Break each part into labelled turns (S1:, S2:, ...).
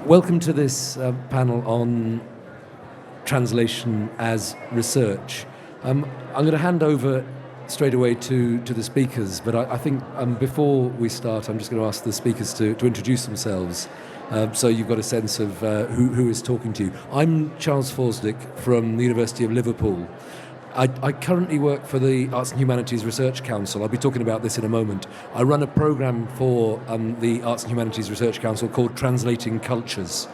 S1: Welcome to this panel on translation as research. I'm going to hand over straight away to the speakers, but I think before we start, I'm just going to ask the speakers to introduce themselves, so you've got a sense of who is talking to you. I'm Charles Forsdick from the University of Liverpool. I currently work for the Arts and Humanities Research Council. I'll be talking about this in a moment. I run a programme for the Arts and Humanities Research Council called Translating Cultures.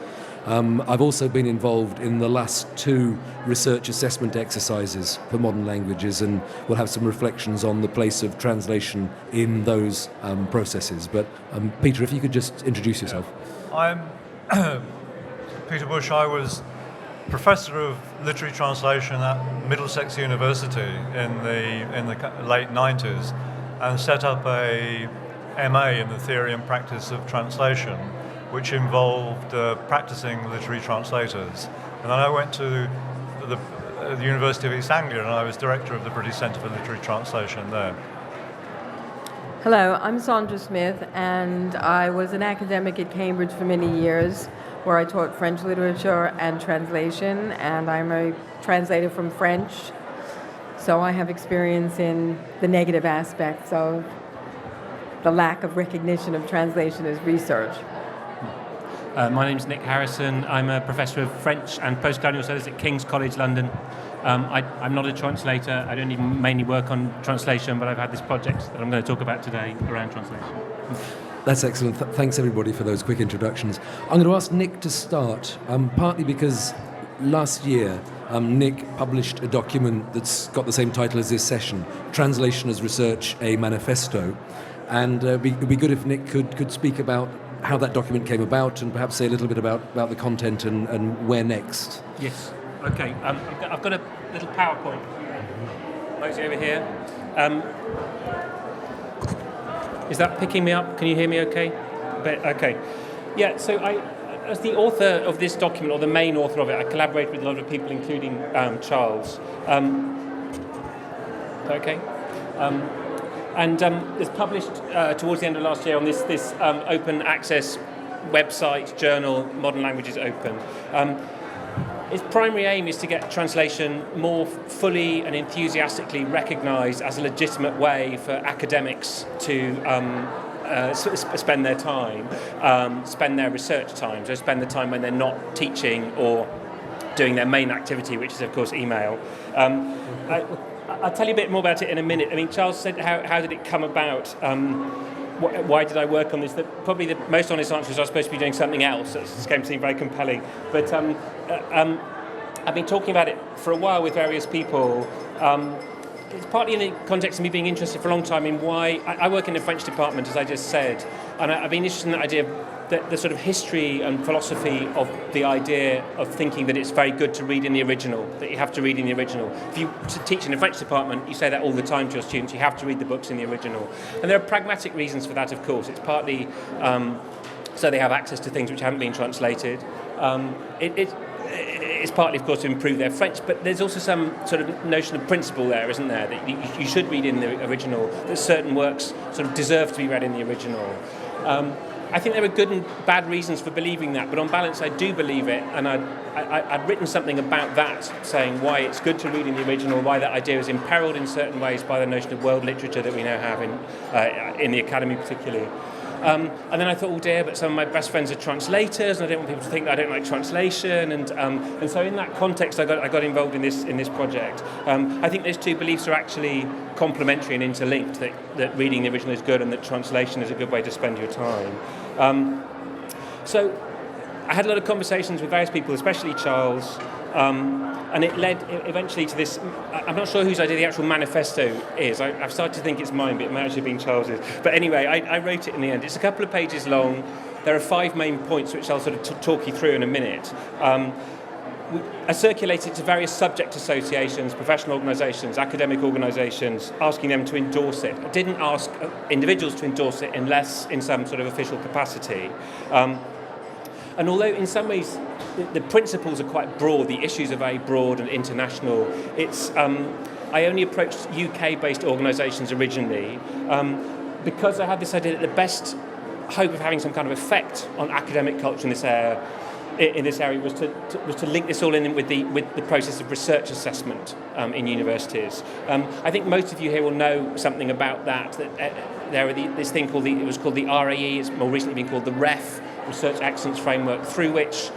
S1: I've also been involved in the last 2 research assessment exercises for modern languages, and we'll have some reflections on the place of translation in those processes. But Peter, if you could just introduce yourself.
S2: I'm Peter Bush. I was Professor of Literary Translation at Middlesex University in the late 90s, and set up a MA in the theory and practice of translation, which involved practicing literary translators. And then I went to the University of East Anglia, and I was director of the British Centre for Literary Translation there.
S3: Hello, I'm Sandra Smith, and I was an academic at Cambridge for many years, where I taught French literature and translation, and I'm a translator from French, so I have experience in the negative aspects of the lack of recognition of translation as research.
S4: My name's Nick Harrison. I'm a professor of French and postcolonial studies at King's College London. I'm not a translator. I don't even mainly work on translation, but I've had this project that I'm going to talk about today around translation.
S1: That's excellent. Thanks, everybody, for those quick introductions. I'm going to ask Nick to start, partly because last year Nick published a document that's got the same title as this session, Translation as Research, a Manifesto. And it'd be good if Nick could speak about how that document came about and perhaps say a little bit about the content and where next.
S4: Yes. Okay. I've got a little PowerPoint. Mosey over here. Is that picking me up? Can you hear me okay? Okay. Yeah, so as the author of this document, or the main author of it, I collaborated with a lot of people, including Charles. Okay. And it's published towards the end of last year on this open access website, journal, Modern Languages Open. Its primary aim is to get translation more fully and enthusiastically recognised as a legitimate way for academics to spend their time, spend their research time, so spend the time when they're not teaching or doing their main activity, which is, of course, email. I'll tell you a bit more about it in a minute. I mean, Charles said, how did it come about? Why did I work on this? Probably the most honest answer is I was supposed to be doing something else. This came to seem very compelling. But I've been talking about it for a while with various people. It's partly in the context of me being interested for a long time in why I work in the French department, as I just said, and I've been interested in the idea of the sort of history and philosophy of the idea of thinking that it's very good to read in the original, that you have to read in the original. If you teach in the French department, you say that all the time to your students, you have to read the books in the original. And there are pragmatic reasons for that, of course. It's partly so they have access to things which haven't been translated. It's partly, of course, to improve their French, but there's also some sort of notion of principle there, isn't there? That you should read in the original, that certain works sort of deserve to be read in the original. I think there are good and bad reasons for believing that, but on balance I do believe it, and I'd written something about that, saying why it's good to read in the original, why that idea is imperiled in certain ways by the notion of world literature that we now have in the academy particularly. And then I thought, oh dear, but some of my best friends are translators, and I don't want people to think that I don't like translation, and so in that context I got involved in this project. I think those 2 beliefs are actually complementary and interlinked, that reading the original is good and that translation is a good way to spend your time. So I had a lot of conversations with various people, especially Charles, and it led eventually to this. I'm not sure whose idea the actual manifesto is. I've started to think it's mine, but it might actually have been Charles's. But anyway, I wrote it in the end. It's a couple of pages long. There are 5 main points which I'll sort of talk you through in a minute. I circulated to various subject associations, professional organisations, academic organisations, asking them to endorse it. I didn't ask individuals to endorse it unless in some sort of official capacity. And although in some ways the principles are quite broad, the issues are very broad and international, I only approached UK-based organisations originally because I had this idea that the best hope of having some kind of effect on academic culture in this area. Was to link this all in with the process of research assessment in universities. I think most of you here will know something about that. There are this thing called it was called the RAE. It's more recently been called the REF, Research Excellence Framework, through which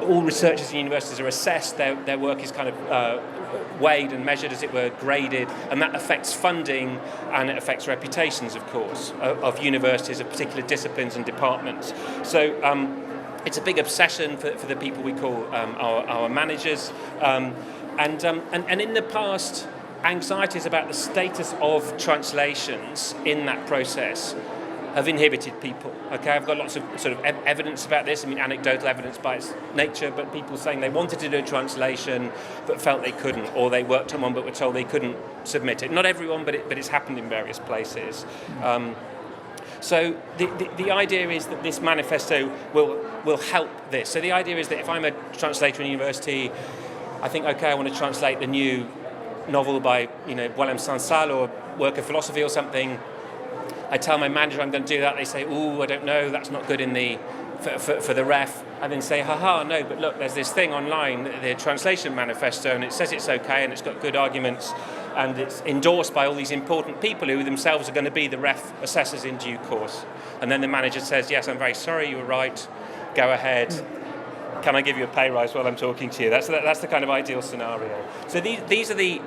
S4: all researchers in universities are assessed. Their work is kind of weighed and measured, as it were, graded, and that affects funding and it affects reputations, of course, of universities, of particular disciplines and departments. So. It's a big obsession for the people we call our managers, and in the past, anxieties about the status of translations in that process have inhibited people. Okay, I've got lots of sort of evidence about this. I mean, anecdotal evidence by its nature, but people saying they wanted to do a translation but felt they couldn't, or they worked on one but were told they couldn't submit it. Not everyone, but it's happened in various places. So the idea is that this manifesto will help this. So the idea is that if I'm a translator in university, I think, okay, I want to translate the new novel by William Sansal or work of philosophy or something. I tell my manager I'm going to do that. They say, "Ooh, I don't know, that's not good in the for the ref." I then say, "Haha, no, but look, there's this thing online, the translation manifesto, and it says it's okay and it's got good arguments." And it's endorsed by all these important people who themselves are going to be the ref assessors in due course. And then the manager says, "Yes, I'm very sorry, you were right, go ahead. Can I give you a pay rise while I'm talking to you?" That's the kind of ideal scenario. So these are the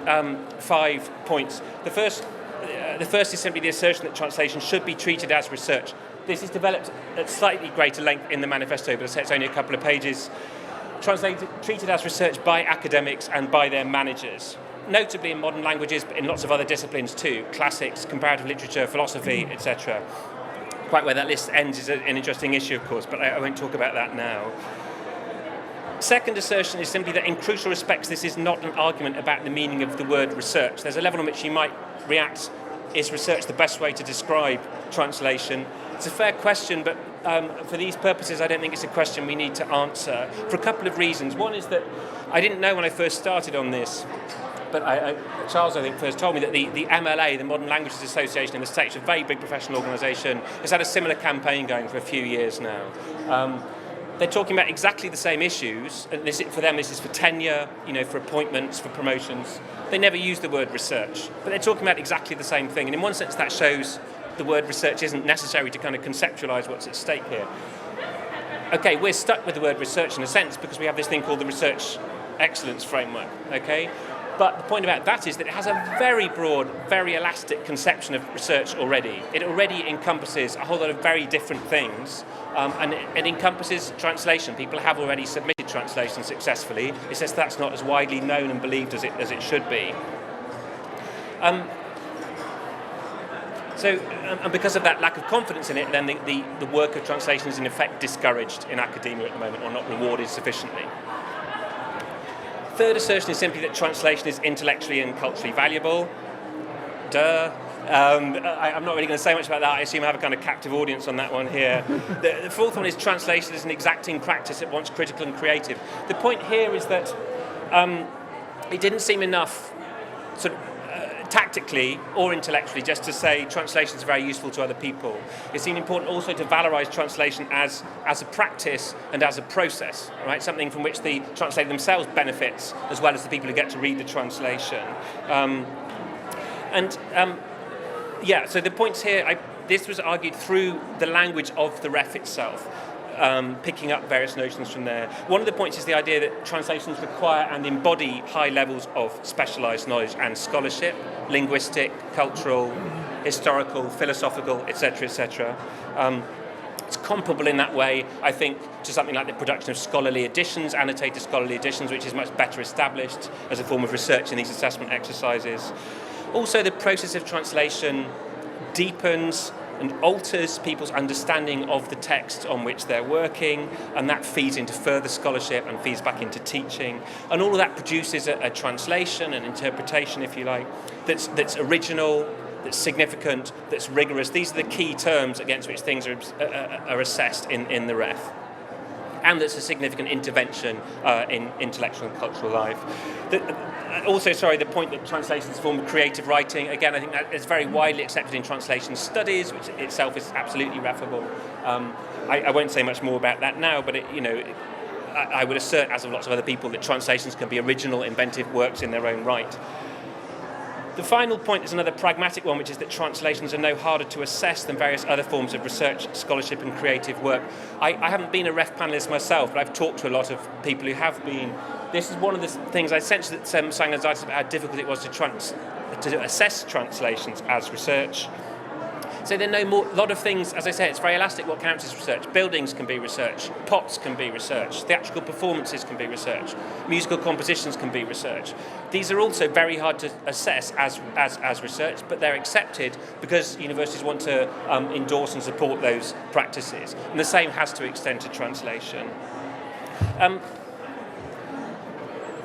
S4: 5 points. The first is simply the assertion that translation should be treated as research. This is developed at slightly greater length in the manifesto, but it's only a couple of pages. Treated as research by academics and by their managers. Notably in modern languages, but in lots of other disciplines too, classics, comparative literature, philosophy, etc. Quite where that list ends is an interesting issue, of course, but I won't talk about that now. Second assertion is simply that in crucial respects this is not an argument about the meaning of the word research. There's a level on which you might react, is research the best way to describe translation? It's a fair question, but for these purposes I don't think it's a question we need to answer for a couple of reasons. One is that I didn't know when I first started on this, but Charles, I think, first told me that the MLA, the Modern Languages Association in the States, a very big professional organisation, has had a similar campaign going for a few years now. They're talking about exactly the same issues, and for them this is for tenure, for appointments, for promotions. They never use the word research, but they're talking about exactly the same thing, and in one sense that shows the word research isn't necessary to kind of conceptualise what's at stake here. Okay, we're stuck with the word research in a sense because we have this thing called the Research Excellence Framework, okay? But the point about that is that it has a very broad, very elastic conception of research already. It already encompasses a whole lot of very different things, and it encompasses translation. People have already submitted translation successfully. It's just that's not as widely known and believed as it should be. And because of that lack of confidence in it, then the work of translation is in effect discouraged in academia at the moment, or not rewarded sufficiently. Third assertion is simply that translation is intellectually and culturally valuable. Duh. I'm not really going to say much about that. I assume I have a kind of captive audience on that one here. The fourth one is translation is an exacting practice at once critical and creative. The point here is that it didn't seem enough sort of tactically or intellectually just to say translations are very useful to other people. It seemed important also to valorise translation as a practice and as a process, right? Something from which the translator themselves benefits as well as the people who get to read the translation. So the points here, this was argued through the language of the ref itself. Picking up various notions from there. One of the points is the idea that translations require and embody high levels of specialised knowledge and scholarship, linguistic, cultural, historical, philosophical, etc., etc. It's comparable in that way, I think, to something like the production of scholarly editions, annotated scholarly editions, which is much better established as a form of research in these assessment exercises. Also, the process of translation deepens and alters people's understanding of the text on which they're working, and that feeds into further scholarship and feeds back into teaching. And all of that produces a translation, an interpretation, if you like, that's original, that's significant, that's rigorous. These are the key terms against which things are assessed in the ref. And that's a significant intervention in intellectual and cultural life. Also, sorry, the point that translation is a form of creative writing, again, I think that is very widely accepted in translation studies, which itself is absolutely referable. I won't say much more about that now, but I would assert, as of lots of other people, that translations can be original, inventive works in their own right. The final point is another pragmatic one, which is that translations are no harder to assess than various other forms of research, scholarship and creative work. I haven't been a ref panellist myself, but I've talked to a lot of people who have been. This is one of the things I sensed that some sang anxiety about how difficult it was to assess translations as research. So there are a lot of things, as I say, it's very elastic what counts as research. Buildings can be research, pots can be research, theatrical performances can be research, musical compositions can be research. These are also very hard to assess as research, but they're accepted because universities want to endorse and support those practices. And the same has to extend to translation.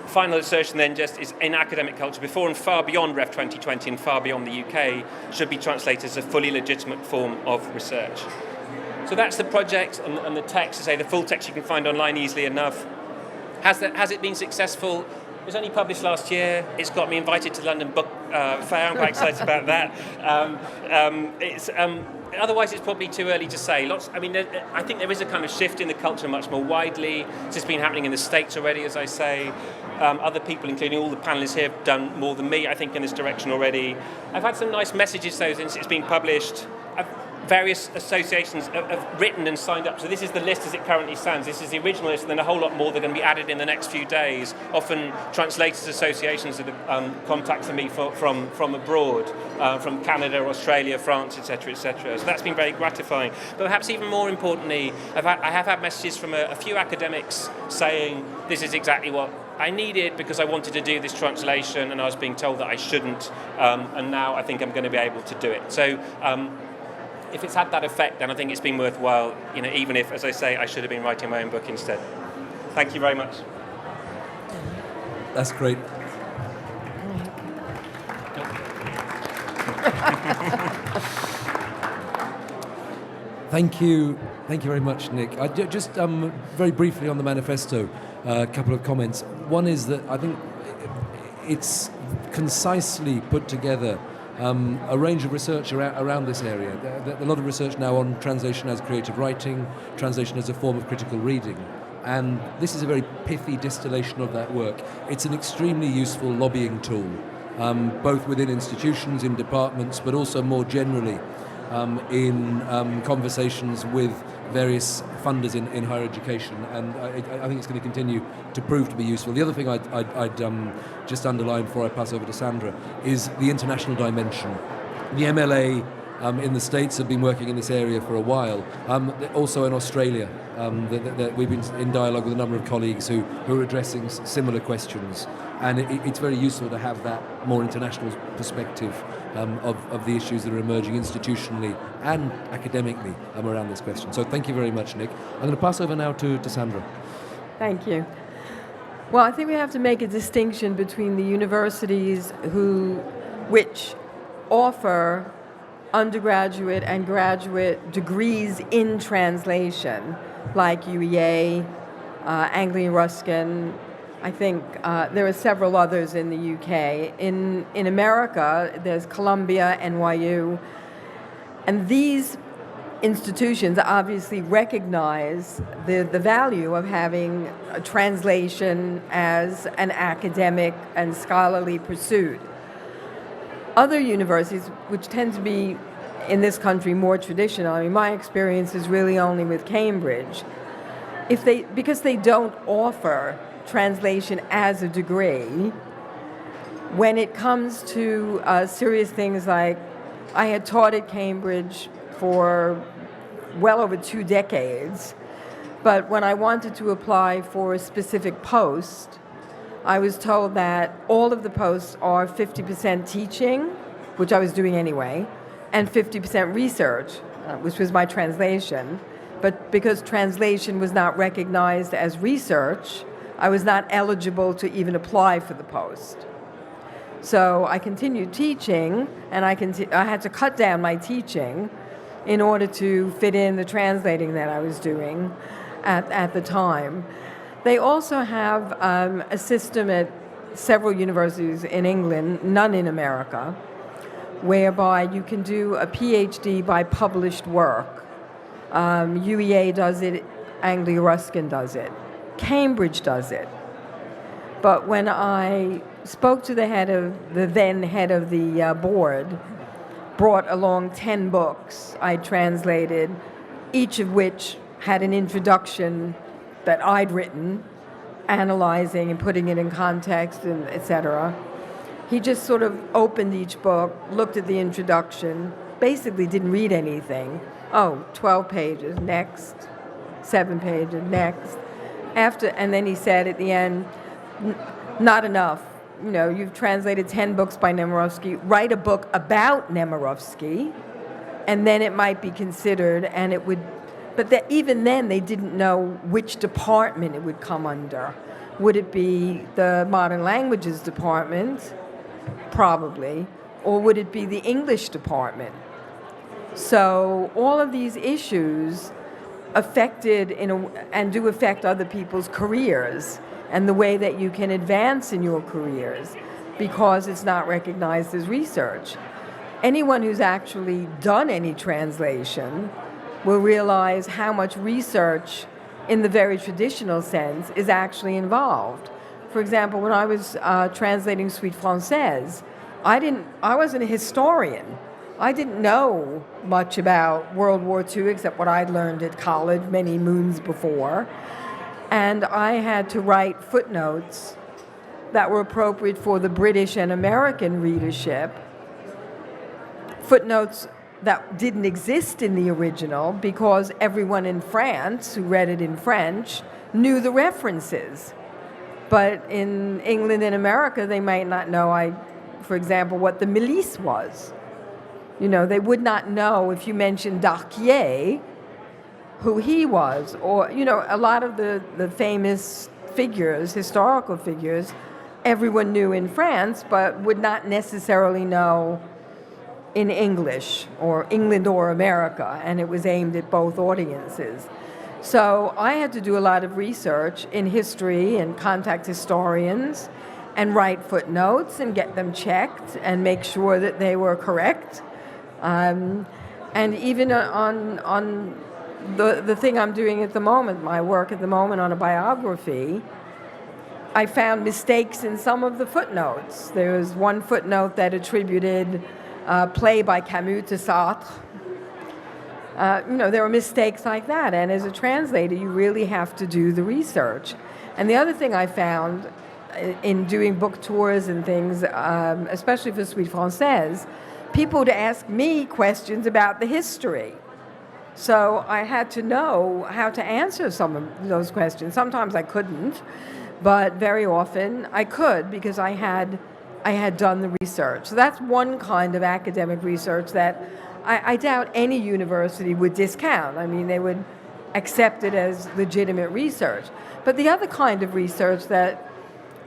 S4: Final assertion then just is in academic culture, before and far beyond Ref 2020 and far beyond the UK, should be translators a fully legitimate form of research. So that's the project and the text. To say the full text you can find online easily enough. Has it been successful? It was only published last year. It's got me invited to London Book Fair. I'm quite excited about that. Otherwise, it's probably too early to say. I think there is a kind of shift in the culture much more widely. This has been happening in the States already, as I say. Other people, including all the panellists here, have done more than me, I think, in this direction already. I've had some nice messages, though, since it's been published. Various associations have written and signed up. So this is the list as it currently stands. This is the original list, and then a whole lot more that are going to be added in the next few days. Often translators associations that are contacting me from abroad, from Canada, Australia, France, etc., etc. So that's been very gratifying. But perhaps even more importantly, I have had messages from a few academics saying this is exactly what I needed because I wanted to do this translation and I was being told that I shouldn't, and now I think I'm going to be able to do it. So if it's had that effect, then I think it's been worthwhile, even if, as I say, I should have been writing my own book instead. Thank you very much.
S1: That's great. Thank you very much, Nick. Just very briefly on the manifesto, a couple of comments. One is that I think it's concisely put together a range of research around this area. A lot of research now on translation as creative writing, translation as a form of critical reading. And this is a very pithy distillation of that work. It's an extremely useful lobbying tool, both within institutions, in departments, but also more generally in conversations with various funders in higher education, and I think it's going to continue to prove to be useful. The other thing I'd just underline before I pass over to Sandra is the international dimension. The MLA in the States have been working in this area for a while. Also in Australia, we've been in dialogue with a number of colleagues who are addressing similar questions, and it's very useful to have that more international perspective of the issues that are emerging institutionally and academically around this question. So thank you very much, Nick. I'm going to pass over now to Sandra.
S3: Thank you. Well, I think we have to make a distinction between the universities which offer undergraduate and graduate degrees in translation, like UEA, Anglia Ruskin. I think there are several others in the UK. In America, there's Columbia, NYU, and these institutions obviously recognize the value of having a translation as an academic and scholarly pursuit. Other universities, which tend to be in this country more traditional, I mean, my experience is really only with Cambridge, because they don't offer translation as a degree, when it comes to serious things like, I had taught at Cambridge for well over 2 decades, but when I wanted to apply for a specific post, I was told that all of the posts are 50% teaching, which I was doing anyway, and 50% research, which was my translation. But because translation was not recognized as research, I was not eligible to even apply for the post. So I continued teaching, and I had to cut down my teaching in order to fit in the translating that I was doing at the time. They also have a system at several universities in England, none in America, whereby you can do a PhD by published work. UEA does it, Anglia Ruskin does it, Cambridge does it. But when I spoke to the then head of the board, brought along 10 books I translated, each of which had an introduction that I'd written, analyzing and putting it in context, and et cetera. He just sort of opened each book, looked at the introduction, basically didn't read anything. 12 pages, next. 7 pages, next. And then he said at the end, not enough. You've translated 10 books by Nemirovsky. Write a book about Nemirovsky, and then it might be considered, and it would. But even then, they didn't know which department it would come under. Would it be the Modern Languages department? Probably. Or would it be the English department? So all of these issues affected and do affect other people's careers and the way that you can advance in your careers, because it's not recognized as research. Anyone who's actually done any translation will realize how much research in the very traditional sense is actually involved. For example, when I was translating Suite Française, I wasn't a historian. I didn't know much about World War II except what I'd learned at college many moons before. And I had to write footnotes that were appropriate for the British and American readership, footnotes that didn't exist in the original because everyone in France who read it in French knew the references. But in England and America, they might not know, for example, what the milice was. They would not know if you mentioned Darquier, who he was, or, a lot of the famous figures, historical figures, everyone knew in France, but would not necessarily know in English, or England or America, and it was aimed at both audiences. So I had to do a lot of research in history and contact historians and write footnotes and get them checked and make sure that they were correct. And even on the thing I'm doing at the moment, my work at the moment on a biography, I found mistakes in some of the footnotes. There was one footnote that attributed play by Camus to Sartre. There were mistakes like that, and as a translator, you really have to do the research. And the other thing I found in doing book tours and things, especially for Suite Française, people would ask me questions about the history. So I had to know how to answer some of those questions. Sometimes I couldn't, but very often I could because I had done the research. So that's one kind of academic research that I doubt any university would discount. I mean, they would accept it as legitimate research. But the other kind of research that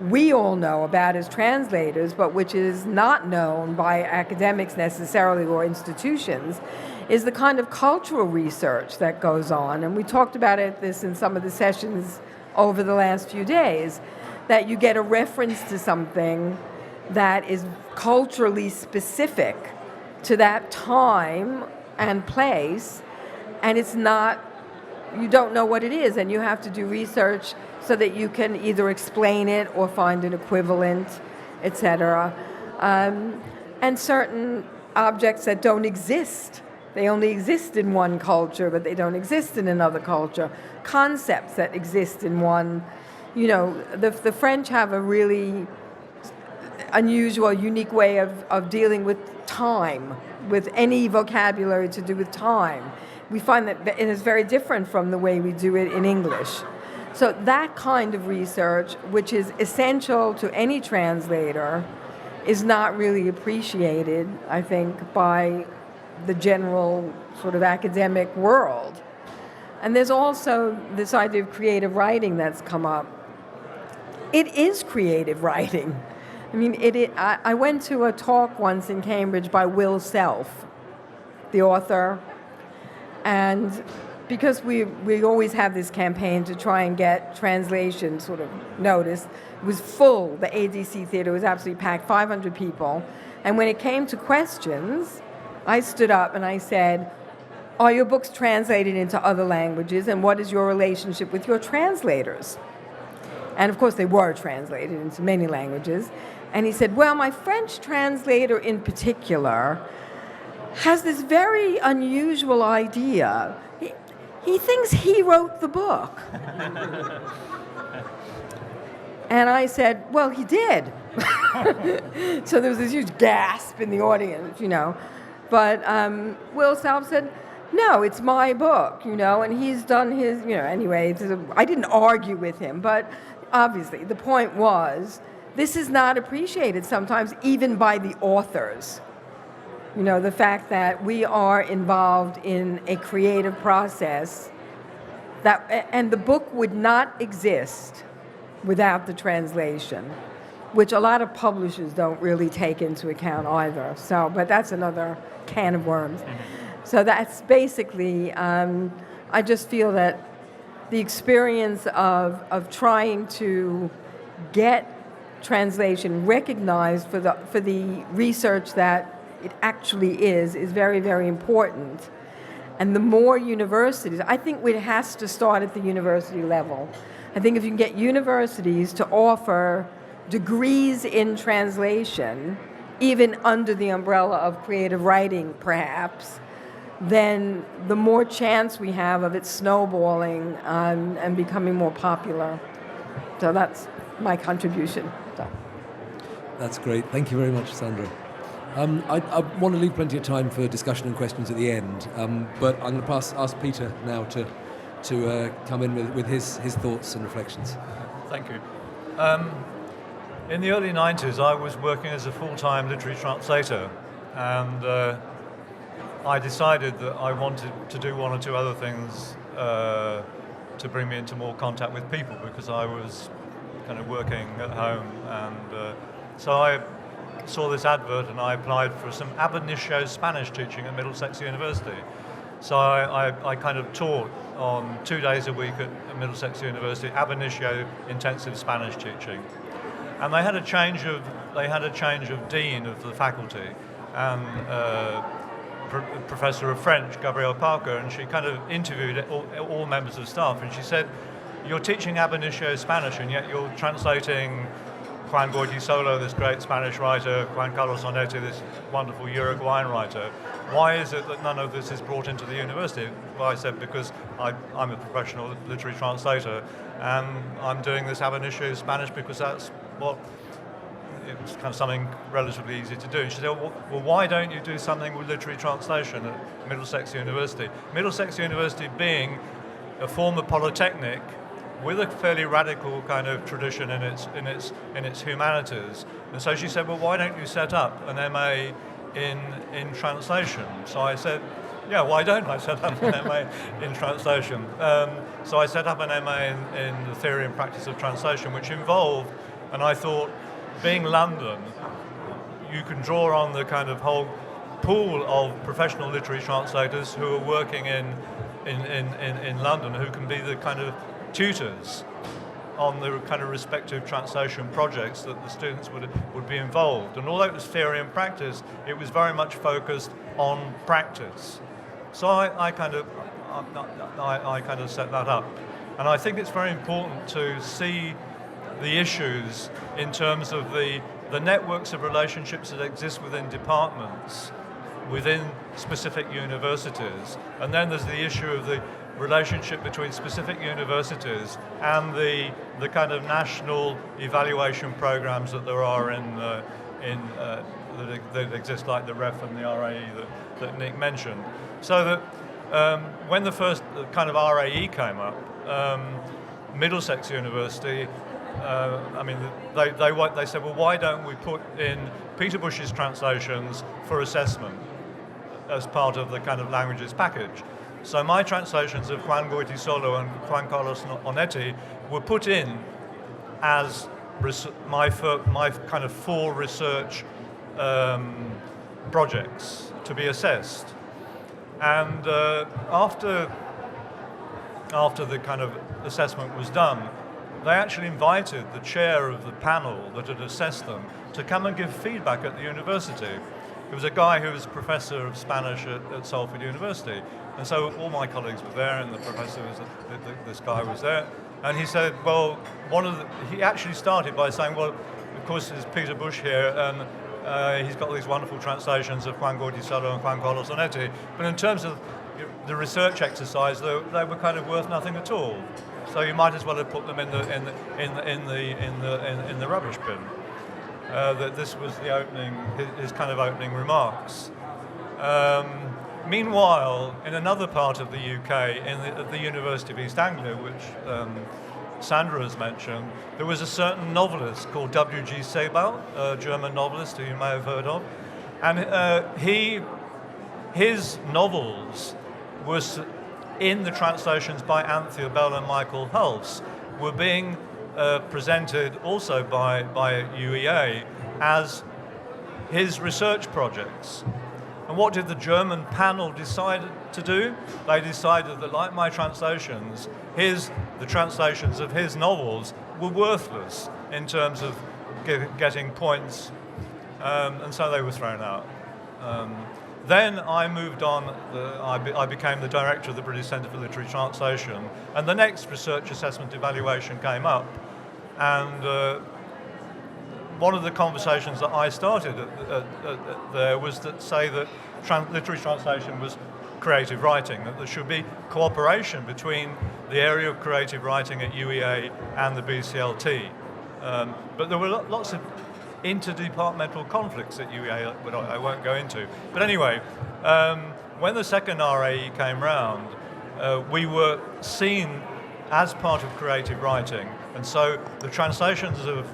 S3: we all know about as translators, but which is not known by academics necessarily or institutions, is the kind of cultural research that goes on. And we talked about this in some of the sessions over the last few days, that you get a reference to something that is culturally specific to that time and place, and you don't know what it is, and you have to do research so that you can either explain it or find an equivalent, etc. And certain objects that don't exist. They only exist in one culture, but they don't exist in another culture. Concepts that exist in one. The French have a really unusual, unique way of dealing with time, with any vocabulary to do with time. We find that it is very different from the way we do it in English. So that kind of research, which is essential to any translator, is not really appreciated, I think, by the general sort of academic world. And there's also this idea of creative writing that's come up. It is creative writing. I mean, I went to a talk once in Cambridge by Will Self, the author, and because we always have this campaign to try and get translation sort of noticed. It was full. The ADC theater was absolutely packed, 500 people. And when it came to questions, I stood up and I said, are your books translated into other languages, and what is your relationship with your translators? And of course they were translated into many languages. And he said, well, my French translator in particular has this very unusual idea. He thinks he wrote the book. And I said, well, he did. So there was this huge gasp in the audience, you know. But Will Self said, no, it's my book, you know, and he's done his, you know, anyway. I didn't argue with him, but obviously the point was, this is not appreciated sometimes even by the authors. You know, the fact that we are involved in a creative process and the book would not exist without the translation, which a lot of publishers don't really take into account either. So, but that's another can of worms. So that's basically, I just feel that the experience of trying to get translation recognized for the research that it actually is very, very important. And the more universities, I think it has to start at the university level. I think if you can get universities to offer degrees in translation, even under the umbrella of creative writing, perhaps, then the more chance we have of it snowballing and becoming more popular. So that's my contribution. So.
S1: That's great. Thank you very much, Sandra. I want to leave plenty of time for discussion and questions at the end, but I'm going to ask Peter now to come in with his thoughts and reflections.
S2: Thank you. In the early 90s, I was working as a full-time literary translator, and I decided that I wanted to do one or two other things to bring me into more contact with people, because I was kind of working at home, and so I saw this advert and I applied for some ab initio Spanish teaching at Middlesex University. So I kind of taught on 2 days a week at Middlesex University, ab initio intensive Spanish teaching. And they had a change of dean of the faculty, and professor of French, Gabrielle Parker, and she kind of interviewed all members of staff, and she said, you're teaching ab initio Spanish, and yet you're translating Juan Goytisolo, this great Spanish writer, Juan Carlos Onetti, this wonderful Uruguayan writer. Why is it that none of this is brought into the university? Well, I said, because I'm a professional literary translator, and I'm doing this ab initio Spanish because that's what, it's kind of something relatively easy to do. And she said, well, why don't you do something with literary translation at Middlesex University? Middlesex University being a former polytechnic with a fairly radical kind of tradition in its humanities. And so she said, well, why don't you set up an MA in translation? So I said, yeah, why don't I set up an MA in translation? So I set up an MA in the theory and practice of translation, which involved, and I thought, being London, you can draw on the kind of whole pool of professional literary translators who are working in London, who can be the kind of tutors on the kind of respective translation projects that the students would be involved. And although it was theory and practice, it was very much focused on practice. So I kind of set that up. And I think it's very important to see the issues in terms of the networks of relationships that exist within departments, within specific universities. And then there's the issue of the relationship between specific universities and the kind of national evaluation programs that there are that exist, like the REF and the RAE that Nick mentioned. So that when the first kind of RAE came up, Middlesex University, they said, well, why don't we put in Peter Bush's translations for assessment as part of the kind of languages package? So my translations of Juan Goytisolo and Juan Carlos Onetti were put in as my kind of 4 research projects to be assessed. And after after the kind of assessment was done, they actually invited the chair of the panel that had assessed them to come and give feedback at the university. It was a guy who was professor of Spanish at Salford University. And so all my colleagues were there, and the professor this guy was there. And he said, well, he actually started by saying, well, of course, there's Peter Bush here, and he's got these wonderful translations of Juan Gordisolo and Juan Carlos Onetti. But in terms of the research exercise, they were kind of worth nothing at all. So you might as well have put them in the rubbish bin. That this was the opening, his kind of opening remarks. Meanwhile, in another part of the UK, at the University of East Anglia, which Sandra has mentioned, there was a certain novelist called W.G. Sebald, a German novelist who you may have heard of, and his novels was in the translations by Anthea Bell and Michael Hulse were being presented also by UEA as his research projects. And what did the German panel decide to do? They decided that, like my translations, the translations of his novels were worthless in terms of getting points, and so they were thrown out. Then I moved on, I became the director of the British Centre for Literary Translation, and the next research assessment evaluation came up, and one of the conversations that I started there was that say that literary translation was creative writing, that there should be cooperation between the area of creative writing at UEA and the BCLT. But there were lots of interdepartmental conflicts at UEA, which I won't go into. But anyway, when the second RAE came round, we were seen as part of creative writing, and so the translations of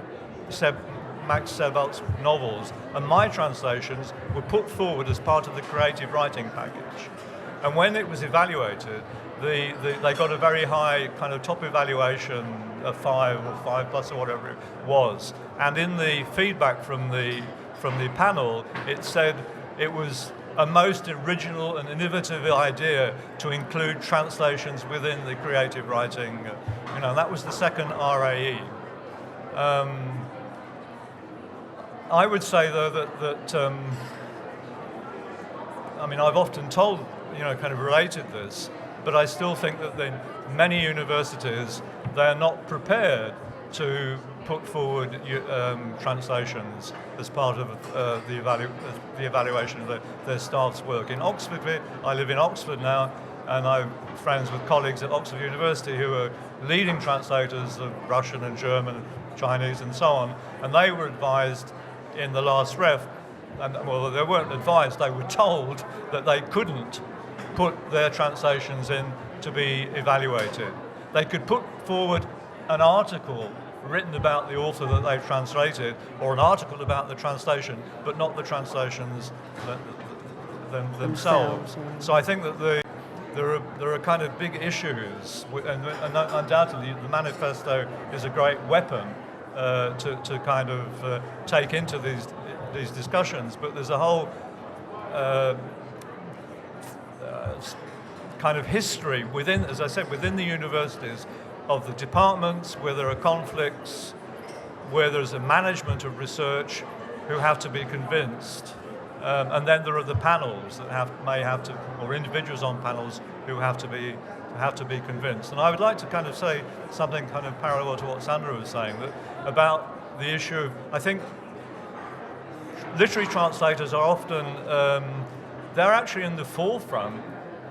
S2: Max Sebald's novels and my translations were put forward as part of the creative writing package. And when it was evaluated, they got a very high kind of top evaluation of 5 or 5 plus or whatever it was. And in the feedback from the panel, it said it was a most original and innovative idea to include translations within the creative writing. That was the second RAE. I would say, though, that I've often told, kind of related this, but I still think that in many universities, they're not prepared to put forward translations as part of the evaluation of their staff's work. In Oxford, I live in Oxford now, and I'm friends with colleagues at Oxford University who are leading translators of Russian and German, Chinese and so on, and they were advised in the last ref, well, they weren't advised, they were told that they couldn't put their translations in to be evaluated. They could put forward an article written about the author that they've translated, or an article about the translation, but not the translations themselves. So I think that there are kind of big issues, and undoubtedly the Manifesto is a great weapon to kind of take into these discussions, but there's a whole kind of history within, as I said, within the universities of the departments where there are conflicts, where there's a management of research who have to be convinced, and then there are the panels that may have to, or individuals on panels who have to be convinced. And I would like to kind of say something kind of parallel to what Sandra was saying, that about the issue of, I think literary translators are often, they're actually in the forefront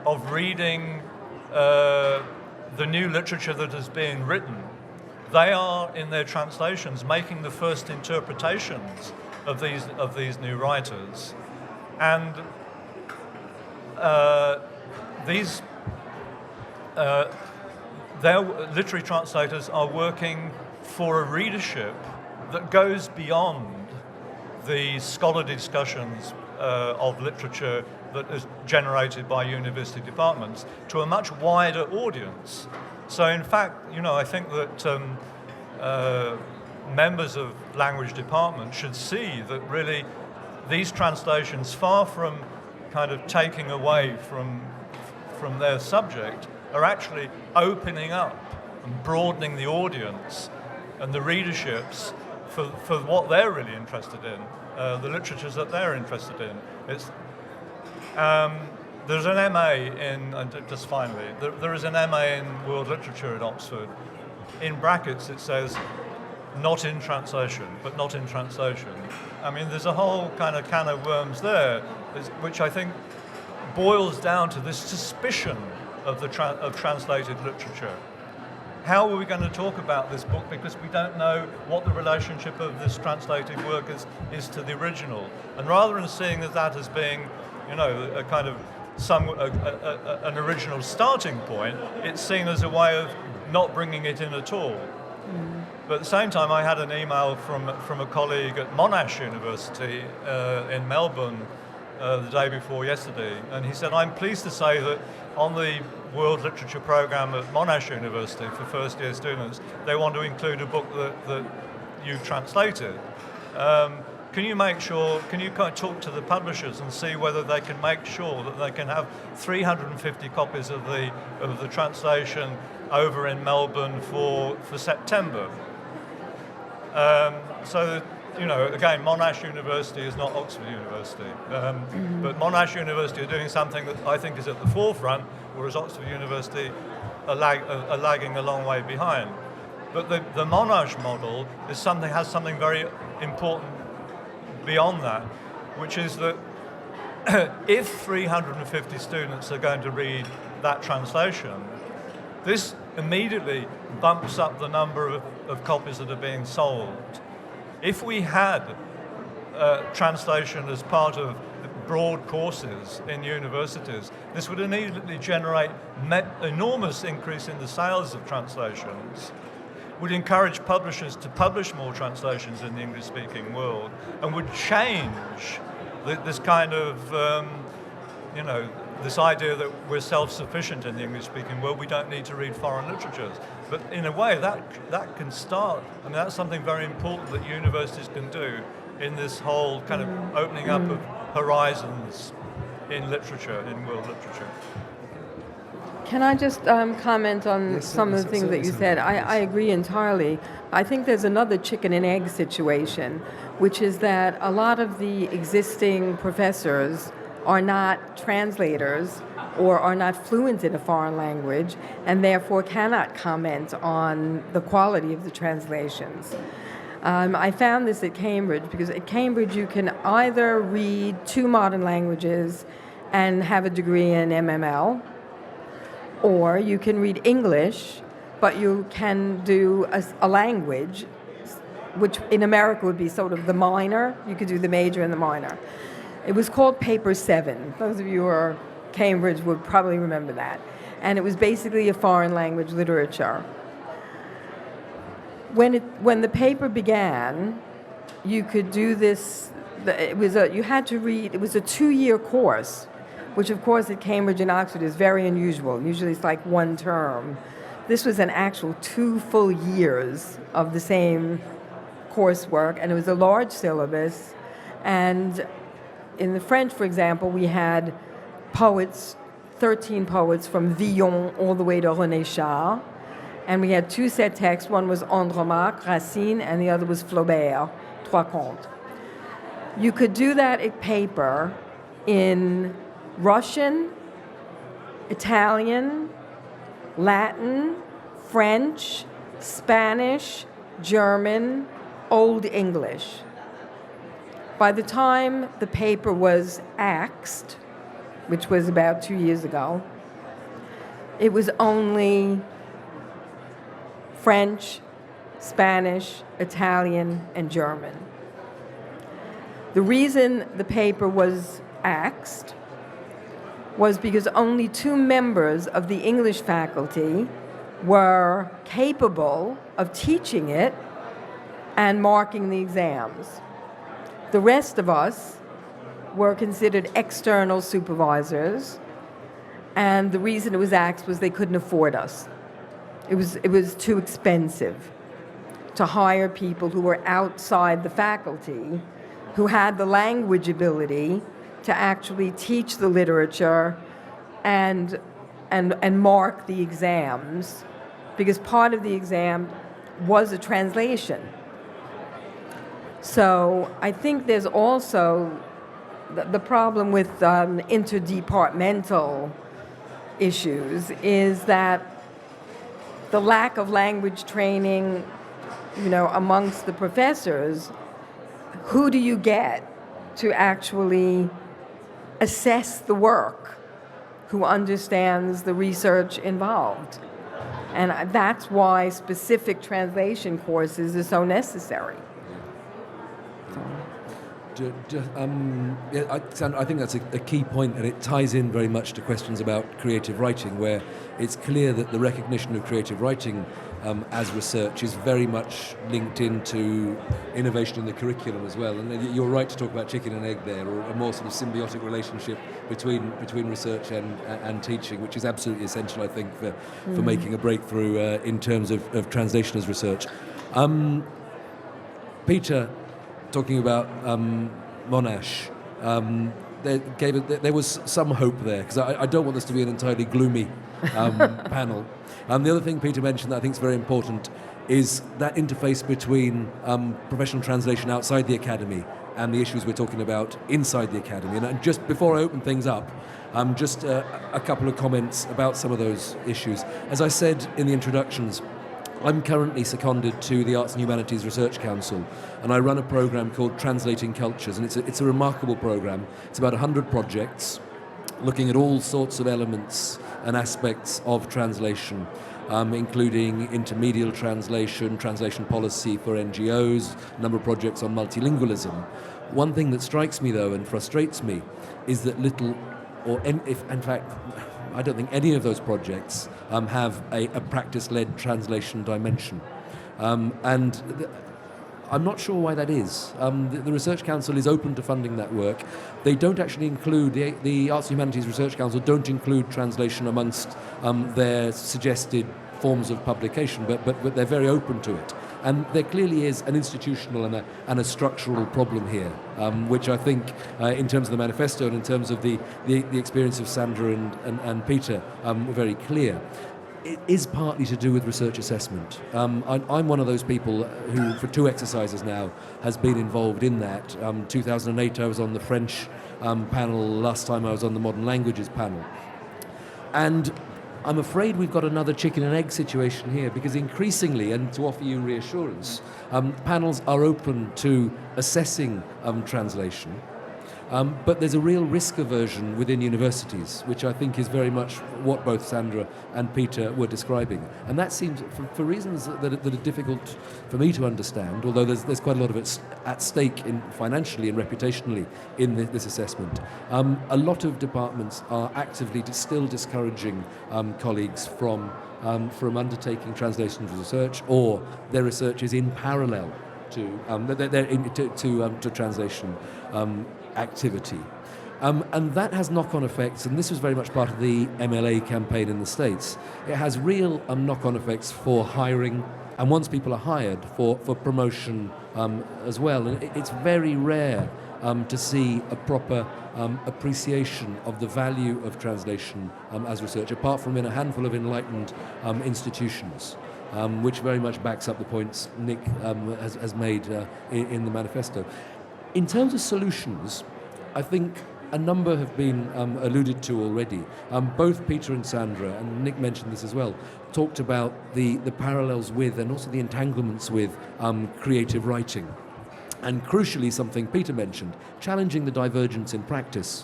S2: of reading the new literature that is being written. They are, in their translations, making the first interpretations of these new writers. And their literary translators are working for a readership that goes beyond the scholarly discussions of literature that is generated by university departments to a much wider audience. So in fact, I think that members of language departments should see that really these translations, far from kind of taking away from their subject, are actually opening up and broadening the audience and the readerships for what they're really interested in, the literatures that they're interested in. It's there's an MA in, just finally, there is an MA in World Literature at Oxford. In brackets it says, not in translation, but not in translation. I mean, there's a whole kind of can of worms there, which I think boils down to this suspicion of of translated literature. How are we going to talk about this book because we don't know what the relationship of this translated work is to the original? And rather than seeing that as being, you know, a kind of an original starting point, it's seen as a way of not bringing it in at all. But at the same time, I had an email from a colleague at Monash University in Melbourne the day before yesterday, and he said, I'm pleased to say that on the World Literature Programme at Monash University for first-year students, they want to include a book that you've translated. Can you kind of talk to the publishers and see whether they can make sure that they can have 350 copies of the translation over in Melbourne for September? So, you know, again, Monash University is not Oxford University, but Monash University are doing something that I think is at the forefront, whereas Oxford University are lagging a long way behind. But the Monash model has something very important beyond that, which is that if 350 students are going to read that translation, this immediately bumps up the number of copies that are being sold. If we had translation as part of broad courses in universities, this would immediately generate enormous increase in the sales of translations, would encourage publishers to publish more translations in the English-speaking world, and would change this kind of, you know, this idea that we're self-sufficient in the English-speaking world, we don't need to read foreign literatures. But in a way, that can start, I mean, that's something very important that universities can do in this whole kind of opening up of horizons in literature, in world literature.
S3: Can I just comment on some of the things that you said? I agree entirely. I think there's another chicken and egg situation, which is that a lot of the existing professors are not translators or are not fluent in a foreign language and therefore cannot comment on the quality of the translations. I found this at Cambridge because at Cambridge you can either read 2 modern languages and have a degree in MML, or you can read English, but you can do a language, which in America would be sort of the minor. You could do the major and the minor. It was called Paper 7. Those of you who are Cambridge would probably remember that. And it was basically a foreign language literature. When the paper began, you could do this. You had to read. It was a 2-year course, which of course at Cambridge and Oxford is very unusual. Usually it's like 1 term. This was an actual 2 full years of the same coursework, and it was a large syllabus. And in the French, for example, we had poets, 13 poets from Villon all the way to René Char. And we had 2 set texts. One was Andromaque, Racine, and the other was Flaubert, Trois Contes. You could do that at paper in Russian, Italian, Latin, French, Spanish, German, Old English. By the time the paper was axed, which was about 2 years ago, it was only French, Spanish, Italian, and German. The reason the paper was axed was because only 2 members of the English faculty were capable of teaching it and marking the exams. The rest of us were considered external supervisors, and the reason it was axed was they couldn't afford us. It was too expensive to hire people who were outside the faculty, who had the language ability to actually teach the literature and and mark the exams, because part of the exam was a translation. So I think there's also the problem with interdepartmental issues is that the lack of language training, amongst the professors. Who do you get to actually assess the work, who understands the research involved? And that's why specific translation courses are so necessary.
S1: I think that's a key point, and it ties in very much to questions about creative writing, where it's clear that the recognition of creative writing as research is very much linked into innovation in the curriculum as well. And you're right to talk about chicken and egg there, or a more sort of symbiotic relationship between research and teaching, which is absolutely essential, I think, for making a breakthrough in terms of translation as research. Peter, talking about Monash, there was some hope there, because I don't want this to be an entirely gloomy panel. The other thing Peter mentioned that I think is very important is that interface between professional translation outside the academy and the issues we're talking about inside the academy. And just before I open things up, just a couple of comments about some of those issues. As I said in the introductions, I'm currently seconded to the Arts and Humanities Research Council, and I run a program called Translating Cultures, and it's a remarkable program. It's about 100 projects looking at all sorts of elements and aspects of translation, including intermedial translation, translation policy for NGOs, a number of projects on multilingualism. One thing that strikes me, though, and frustrates me, is that in fact, I don't think any of those projects have a practice-led translation dimension. I'm not sure why that is. The Research Council is open to funding that work. They don't actually include, the Arts and Humanities Research Council don't include translation amongst their suggested forms of publication, but they're very open to it. And there clearly is an institutional and a structural problem here, which I think, in terms of the manifesto and in terms of the experience of Sandra and Peter, were very clear. It is partly to do with research assessment. I'm one of those people who, for 2 exercises now, has been involved in that. 2008 I was on the French panel, last time I was on the Modern Languages panel. And I'm afraid we've got another chicken and egg situation here, because increasingly, and to offer you reassurance, panels are open to assessing translation. But there's a real risk aversion within universities, which I think is very much what both Sandra and Peter were describing. And that seems, for reasons that are difficult for me to understand, although there's quite a lot of it at stake financially and reputationally in this assessment, a lot of departments are actively still discouraging colleagues from undertaking translation research, or their research is in parallel to translation activity. And that has knock-on effects, and this was very much part of the MLA campaign in the States. It has real knock-on effects for hiring, and once people are hired, for promotion as well. And it's very rare to see a proper appreciation of the value of translation as research, apart from in a handful of enlightened institutions. Which very much backs up the points Nick has made in the manifesto. In terms of solutions, I think a number have been alluded to already. Both Peter and Sandra, and Nick mentioned this as well, talked about the parallels with and also the entanglements with creative writing. And crucially, something Peter mentioned, challenging the divergence in practice,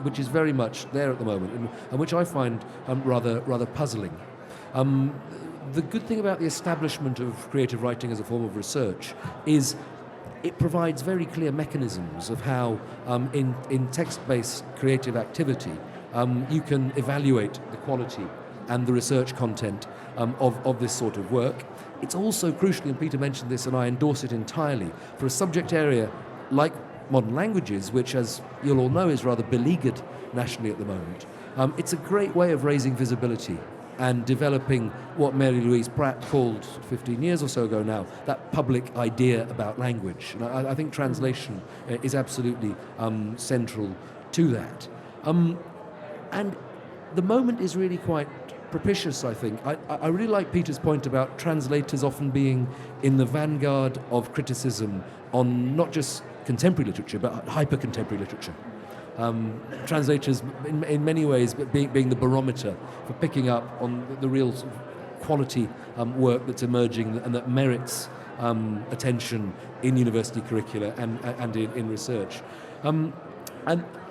S1: which is very much there at the moment, and which I find rather puzzling. The good thing about the establishment of creative writing as a form of research is it provides very clear mechanisms of how, in text-based creative activity, you can evaluate the quality and the research content of this sort of work. It's also crucially, and Peter mentioned this and I endorse it entirely, for a subject area like modern languages, which, as you'll all know, is rather beleaguered nationally at the moment. It's a great way of raising visibility and developing what Mary Louise Pratt called 15 years or so ago now, that public idea about language. And I think translation is absolutely central to that. And the moment is really quite propitious, I think. I really like Peter's point about translators often being in the vanguard of criticism on not just contemporary literature, but hyper-contemporary literature. Translators, in many ways, being the barometer for picking up on the real sort of quality work that's emerging and that merits attention in university curricula and in research. And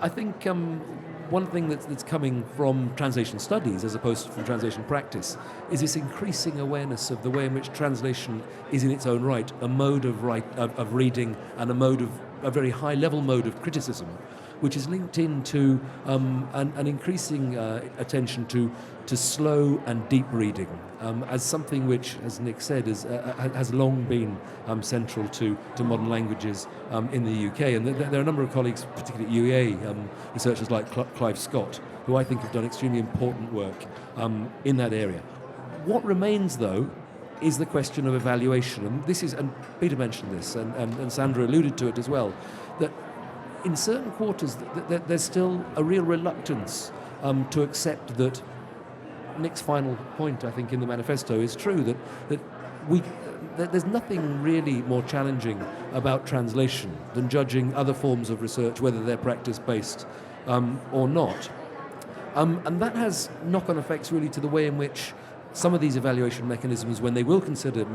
S1: I think one thing that's coming from translation studies as opposed to from translation practice is this increasing awareness of the way in which translation is in its own right a mode of reading and a very high-level mode of criticism, which is linked into an increasing attention to slow and deep reading as something which, as Nick said, has long been central to modern languages in the UK. And there are a number of colleagues, particularly at UEA, researchers like Clive Scott, who I think have done extremely important work in that area. What remains, though, is the question of evaluation. And Peter mentioned this, and Sandra alluded to it as well, that in certain quarters, there's still a real reluctance to accept that Nick's final point, I think, in the manifesto is true, that there's nothing really more challenging about translation than judging other forms of research, whether they're practice-based or not. And that has knock-on effects really to the way in which some of these evaluation mechanisms, when they will consider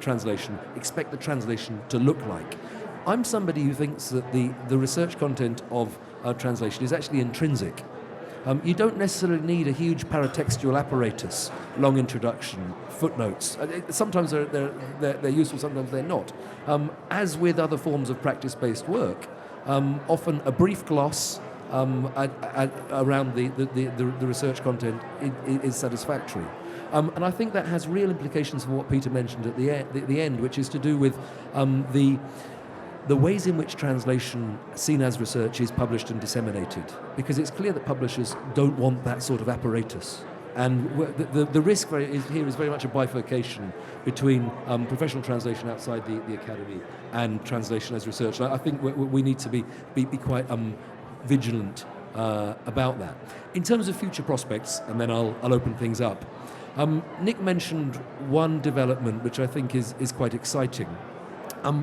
S1: translation, expect the translation to look like. I'm somebody who thinks that the research content of translation is actually intrinsic. You don't necessarily need a huge paratextual apparatus, long introduction, footnotes. Sometimes they're useful, sometimes they're not. As with other forms of practice-based work, often a brief gloss around the research content is satisfactory. And I think that has real implications for what Peter mentioned at the end, which is to do with the ways in which translation, seen as research, is published and disseminated. Because it's clear that publishers don't want that sort of apparatus. And the risk here is very much a bifurcation between professional translation outside the academy and translation as research. And I think we need to be quite vigilant about that. In terms of future prospects, and then I'll open things up, Nick mentioned one development which I think is quite exciting.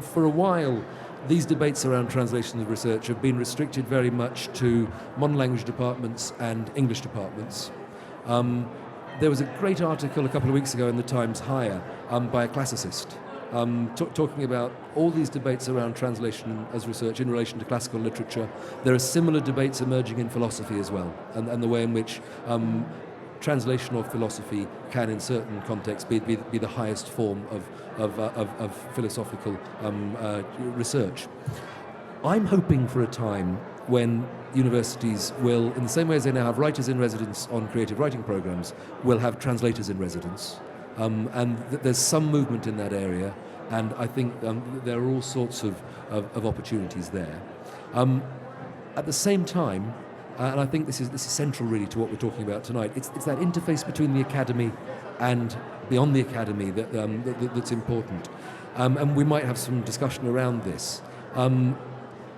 S1: For a while, these debates around translation and research have been restricted very much to modern language departments and English departments. There was a great article a couple of weeks ago in the Times Higher by a classicist talking about all these debates around translation as research in relation to classical literature. There are similar debates emerging in philosophy as well, and the way in which translation of philosophy can, in certain contexts, be the highest form of philosophical research. I'm hoping for a time when universities will, in the same way as they now have writers in residence on creative writing programs, will have translators in residence. And there's some movement in that area, and I think there are all sorts of opportunities there. At the same time, and I think this is central really to what we're talking about tonight, it's that interface between the academy and beyond the academy that's important. And we might have some discussion around this.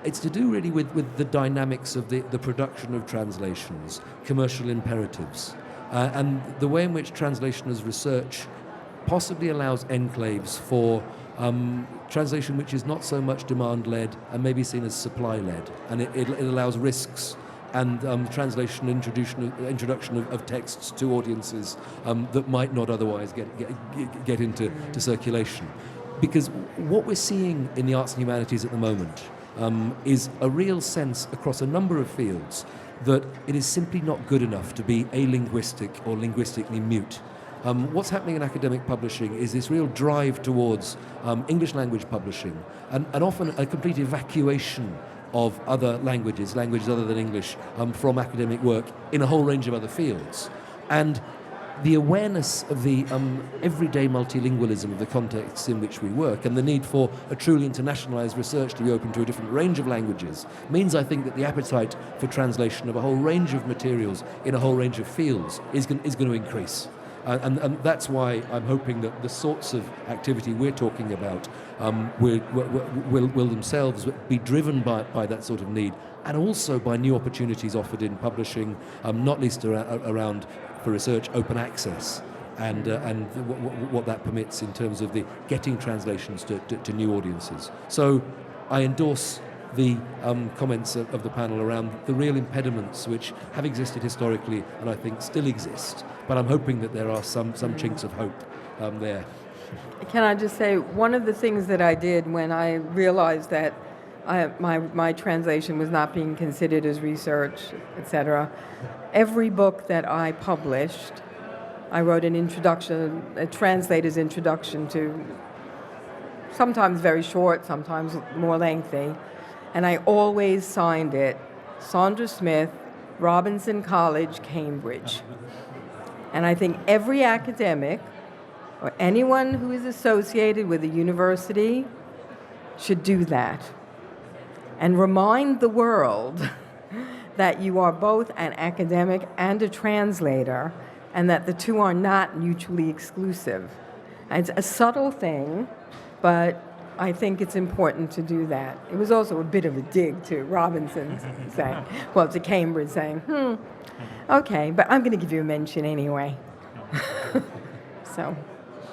S1: It's to do really with the dynamics of the production of translations, commercial imperatives, and the way in which translation as research possibly allows enclaves for translation which is not so much demand-led and maybe seen as supply-led. And it allows risks and translation, introduction of texts to audiences that might not otherwise get into circulation. Because what we're seeing in the arts and humanities at the moment is a real sense across a number of fields that it is simply not good enough to be alinguistic or linguistically mute. What's happening in academic publishing is this real drive towards English language publishing and often a complete evacuation of other languages other than English, from academic work in a whole range of other fields. And the awareness of the everyday multilingualism of the contexts in which we work and the need for a truly internationalized research to be open to a different range of languages means, I think, that the appetite for translation of a whole range of materials in a whole range of fields is going to increase. And that's why I'm hoping that the sorts of activity we're talking about will themselves be driven by that sort of need, and also by new opportunities offered in publishing, not least around, for research, open access, and what that permits in terms of the getting translations to new audiences. So I endorse the comments of the panel around the real impediments which have existed historically and I think still exist, but I'm hoping that there are some chinks of hope there.
S3: Can I just say, one of the things that I did when I realized that my translation was not being considered as research, etc., every book that I published, I wrote an introduction, a translator's introduction to, sometimes very short, sometimes more lengthy, and I always signed it, Sandra Smith, Robinson College, Cambridge. And I think every academic or anyone who is associated with a university should do that and remind the world that you are both an academic and a translator, and that the two are not mutually exclusive. And it's a subtle thing, but I think it's important to do that. It was also a bit of a dig to Robinson saying, well, to Cambridge saying, okay, but I'm going to give you a mention anyway. So.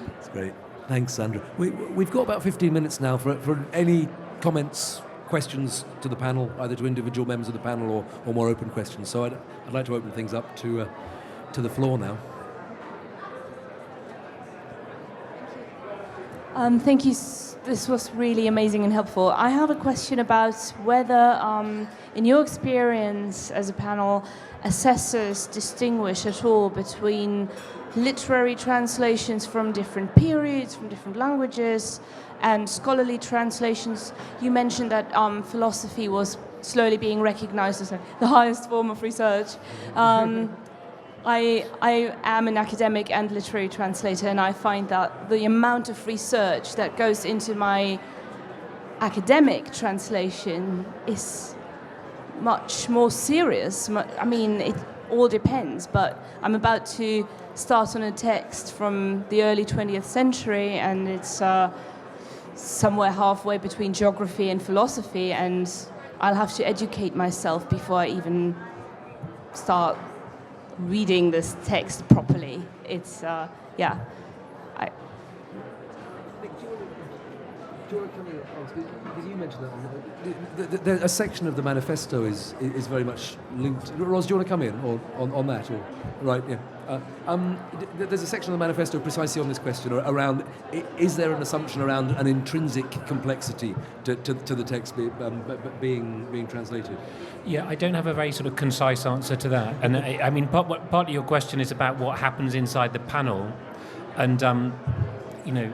S1: That's great. Thanks, Sandra. We've got about 15 minutes now for any comments, questions to the panel, either to individual members of the panel or more open questions. So I'd like to open things up to the floor now.
S5: Thank you. This was really amazing and helpful. I have a question about whether, in your experience as a panel, assessors distinguish at all between literary translations from different periods, from different languages, and scholarly translations. You mentioned that philosophy was slowly being recognized as the highest form of research. I am an academic and literary translator, and I find that the amount of research that goes into my academic translation is much more serious. I mean, it all depends, but I'm about to start on a text from the early 20th century, and it's somewhere halfway between geography and philosophy, and I'll have to educate myself before I even start reading this text properly. It's, yeah.
S1: Because you mentioned that a section of the manifesto is very much linked. Ros, do you want to come in or on that? Or right? Yeah. There's a section of the manifesto precisely on this question around: is there an assumption around an intrinsic complexity to the text being translated?
S4: Yeah, I don't have a very sort of concise answer to that. And I mean, part of your question is about what happens inside the panel, and you know,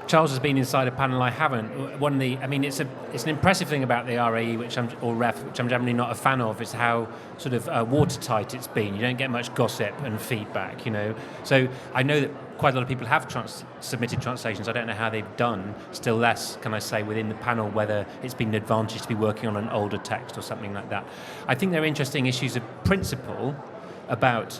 S4: Charles has been inside a panel. I haven't. It's an impressive thing about the RAE, which I'm generally not a fan of. Is how sort of watertight it's been. You don't get much gossip and feedback, you know. So I know that quite a lot of people have submitted translations. I don't know how they've done. Still less can I say within the panel whether it's been an advantage to be working on an older text or something like that. I think there are interesting issues of principle about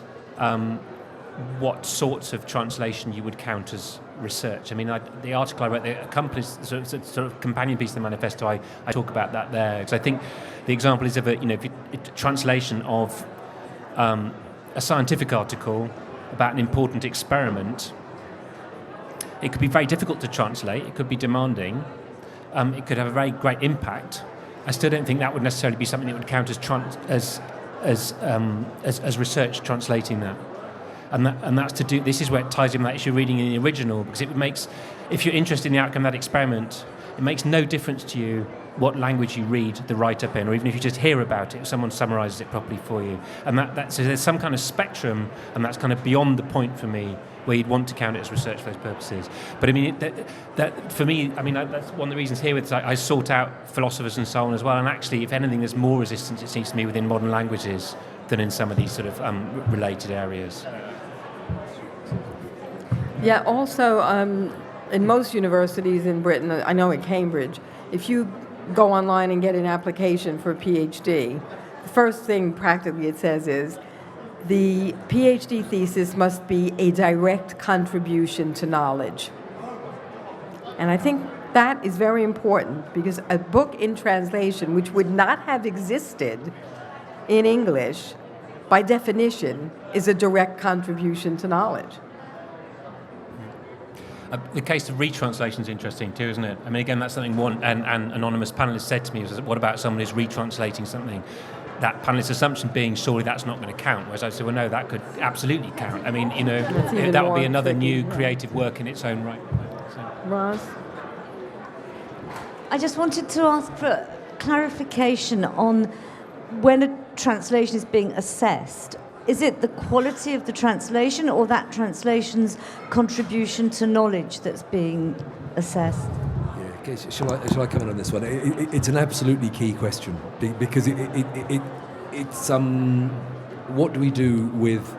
S4: what sorts of translation you would count as research. I mean, the article I wrote, the accomplished sort of companion piece of the manifesto, I talk about that there. So I think the example is of a translation of a scientific article about an important experiment. It could be very difficult to translate. It could be demanding. It could have a very great impact. I still don't think that would necessarily be something that would count as research translating that. And that's to do. This is where it ties in that issue of reading in the original, because it makes, if you're interested in the outcome of that experiment, it makes no difference to you what language you read the write-up in, or even if you just hear about it, if someone summarises it properly for you. And so there's some kind of spectrum, and that's kind of beyond the point for me, where you'd want to count it as research for those purposes. But I mean, that for me, I mean, that's one of the reasons here with I sought out philosophers and so on as well. And actually, if anything, there's more resistance, it seems to me, within modern languages than in some of these sort of related areas.
S3: Yeah, also, in most universities in Britain, I know at Cambridge, if you go online and get an application for a PhD, the first thing practically it says is, the PhD thesis must be a direct contribution to knowledge. And I think that is very important, because a book in translation, which would not have existed in English, by definition, is a direct contribution to knowledge.
S4: The case of retranslation is interesting too, isn't it? I mean, again, that's something one an anonymous panelist said to me, was, what about someone who's retranslating something? That panelist's assumption being, surely that's not going to count. Whereas I said, well, no, that could absolutely count. I mean, that would be another new creative work in its own right. So.
S3: Ross?
S6: I just wanted to ask for clarification on when a translation is being assessed. Is it the quality of the translation or that translation's contribution to knowledge that's being assessed?
S1: Yeah, okay, shall I comment on this one? It's an absolutely key question, because it's what do we do with